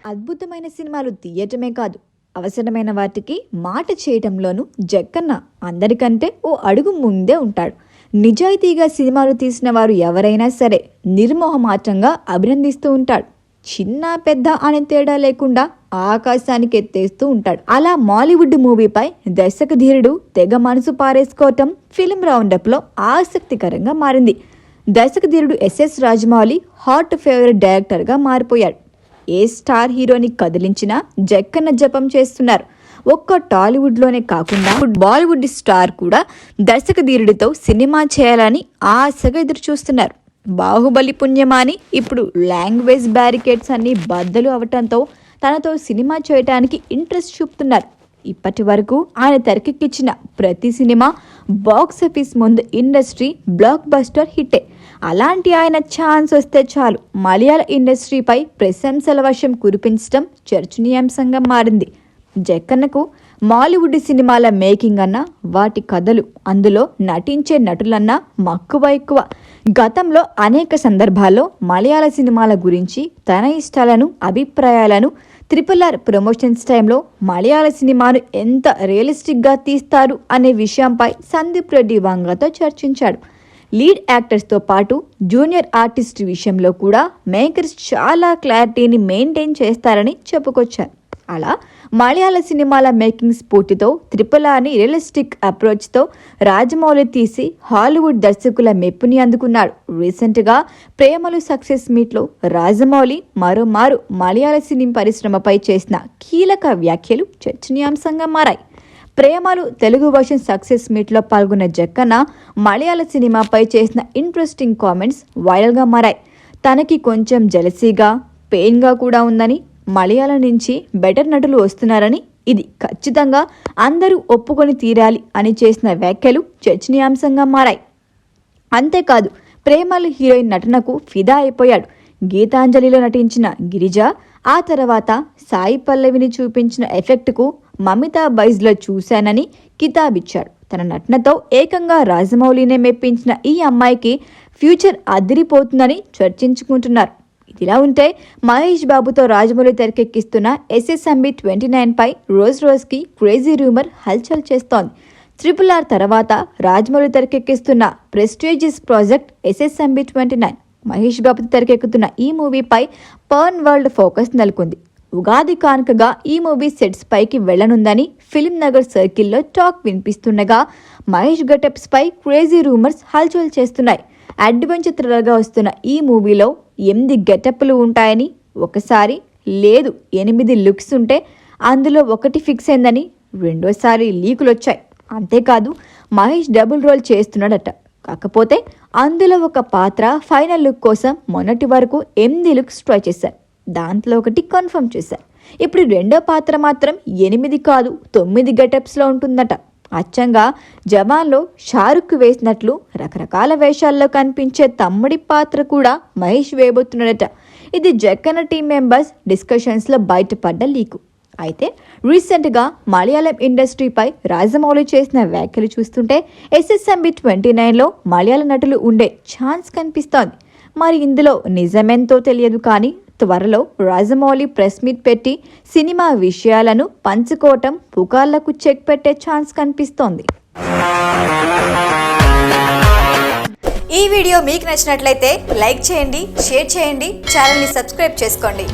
అద్భుతమైన సినిమాలు తీయటమే కాదు, అవసరమైన వాటికి మాట చేయటంలోనూ జక్కన్న అందరికంటే ఓ అడుగు ముందే ఉంటాడు. నిజాయితీగా సినిమాలు తీసిన వారు ఎవరైనా సరే నిర్మోహమాటంగా అభినందిస్తూ ఉంటాడు. చిన్న పెద్ద అనే తేడా లేకుండా ఆకాశానికి ఎత్తేస్తూ ఉంటాడు. అలా మాలీవుడ్ మూవీపై దర్శక ధీరుడు తెగ మనసు పారేసుకోవటం ఫిల్మ్ రౌండప్ లో ఆసక్తికరంగా మారింది. దర్శక ధీరుడు S S Rajamouli hot favourite director గా మారిపోయాడు. ఏ స్టార్ హీరోని కదిలించినా జక్కన్న జపం చేస్తున్నారు. ఒక్క టాలీవుడ్లోనే కాకుండా బాలీవుడ్ స్టార్ కూడా దర్శక ధీరుడితో సినిమా చేయాలని ఆశగా ఎదురు చూస్తున్నారు. బాహుబలి పుణ్యమాని ఇప్పుడు లాంగ్వేజ్ బ్యారికేడ్స్ అన్ని బద్దలు అవటంతో తనతో సినిమా చేయడానికి ఇంట్రెస్ట్ చూపుతున్నారు. ఇప్పటి వరకు ఆయన తెరకెక్కించిన ప్రతి సినిమా బాక్సాఫీస్ ముందు ఇండస్ట్రీ బ్లాక్ బస్టర్ హిట్టే. అలాంటి ఆయన ఛాన్స్ వస్తే చాలు మలయాళ ఇండస్ట్రీపై ప్రశంసల వర్షం కురిపించడం చర్చనీయాంశంగా మారింది. జక్కన్నకు మాలీవుడ్ సినిమాల మేకింగ్ అన్నా, వాటి కథలు, అందులో నటించే నటులన్నా మక్కువ ఎక్కువ. గతంలో అనేక సందర్భాల్లో మలయాళ సినిమాల గురించి తన ఇష్టాలను, అభిప్రాయాలను RRR ప్రమోషన్స్ టైంలో మలయాళ సినిమాను ఎంత రియలిస్టిక్గా తీస్తారు అనే విషయంపై సందీప్ రెడ్డి వంగతో చర్చించాడు. లీడ్ యాక్టర్స్తో పాటు జూనియర్ ఆర్టిస్ట్ విషయంలో కూడా మేకర్స్ చాలా క్లారిటీని మెయింటైన్ చేస్తారని చెప్పుకొచ్చారు. అలా మలయాళ సినిమాల మేకింగ్ స్ఫూర్తితో RRRని రియలిస్టిక్ అప్రోచ్తో రాజమౌళి తీసి హాలీవుడ్ దర్శకుల మెప్పుని అందుకున్నాడు. రీసెంట్గా ప్రేమలు సక్సెస్ మీట్లో రాజమౌళి మరోమారు మలయాళ సినిమా పరిశ్రమపై చేసిన కీలక వ్యాఖ్యలు చర్చనీయాంశంగా మారాయి. ప్రేమలు తెలుగు వర్షన్ సక్సెస్ మీట్లో పాల్గొన్న జక్కన్న మలయాళ సినిమాపై చేసిన ఇంట్రెస్టింగ్ కామెంట్స్ వైరల్గా మారాయి. తనకి కొంచెం జెలసీగా, పెయిన్గా కూడా ఉందని, మలయాళం నుంచి బెటర్ నటులు వస్తున్నారని, ఇది ఖచ్చితంగా అందరూ ఒప్పుకొని తీరాలి అని చేసిన వ్యాఖ్యలు చర్చనీయాంశంగా మారాయి. అంతేకాదు, ప్రేమలు హీరోయిన్ నటనకు ఫిదా అయిపోయాడు. గీతాంజలిలో నటించిన గిరిజ, ఆ తర్వాత సాయి పల్లవిని చూపించిన ఎఫెక్ట్కు మమితా బైజ్లో చూశానని కితాబిచ్చాడు. తన నటనతో ఏకంగా రాజమౌళినే మెప్పించిన ఈ అమ్మాయికి ఫ్యూచర్ అదిరిపోతుందని చర్చించుకుంటున్నారు. ఇదిలా ఉంటే మహేష్ బాబుతో రాజమౌళి తెరకెక్కిస్తున్న SSMB 29 పై రోజుకి క్రేజీ రూమర్ హల్చల్ చేస్తోంది. RRR తర్వాత రాజమౌళి తెరకెక్కిస్తున్న ప్రెస్టీజియస్ ప్రాజెక్ట్ SSMB 29. మహేష్ బాబుతో తెరకెక్కుతున్న ఈ మూవీపై పర్న్ వరల్డ్ ఫోకస్ నెలకొంది. ఉగాది కానుకగా ఈ మూవీ సెట్స్ పైకి వెళ్లనుందని ఫిల్మ్ నగర్ సర్కిల్లో టాక్ వినిపిస్తుండగా, మహేష్ గెటప్స్ పై క్రేజీ రూమర్స్ హల్చల్ చేస్తున్నాయి. అడ్వెంచర్ థ్రిల్లర్గా వస్తున్న ఈ మూవీలో 8 గెటప్లు ఉంటాయని, ఒకసారి లేదు 8 లుక్స్ ఉంటే అందులో ఒకటి ఫిక్స్ అయిందని రెండోసారి లీకులు వచ్చాయి. అంతేకాదు, మహేష్ డబుల్ రోల్ చేస్తున్నాడట. కాకపోతే అందులో ఒక పాత్ర ఫైనల్ లుక్ కోసం మొన్నటి వరకు 8 లుక్స్ ట్రై చేశారు. దాంట్లో ఒకటి కన్ఫర్మ్ చేశారు. ఇప్పుడు రెండో పాత్ర మాత్రం 8 కాదు 9 గెటప్స్లో ఉంటుందట. అచ్చంగా జవాన్లో షారుఖ్ వేసినట్లు రకరకాల వేషాల్లో కనిపించే తమ్ముడి పాత్ర కూడా మహేష్ వేయబోతున్నాడట. ఇది జక్కన్న టీం మెంబర్స్ డిస్కషన్స్లో బయటపడ్డ లీకు. అయితే రీసెంట్గా మలయాళం ఇండస్ట్రీపై రాజమౌళి చేసిన వ్యాఖ్యలు చూస్తుంటే SSMB 29లో మలయాళ నటులు ఉండే ఛాన్స్ కనిపిస్తోంది. మరి ఇందులో నిజమెంతో తెలియదు, కానీ త్వరలో రాజమౌళి ప్రెస్ మీట్ పెట్టి సినిమా విషయాలను పంచుకోవటం పుకార్లకు చెక్ పెట్టే ఛాన్స్ కనిపిస్తోంది. ఈ వీడియో మీకు నచ్చినట్లయితే లైక్ చేయండి, షేర్ చేయండి, ఛానల్ని సబ్స్క్రైబ్ చేసుకోండి.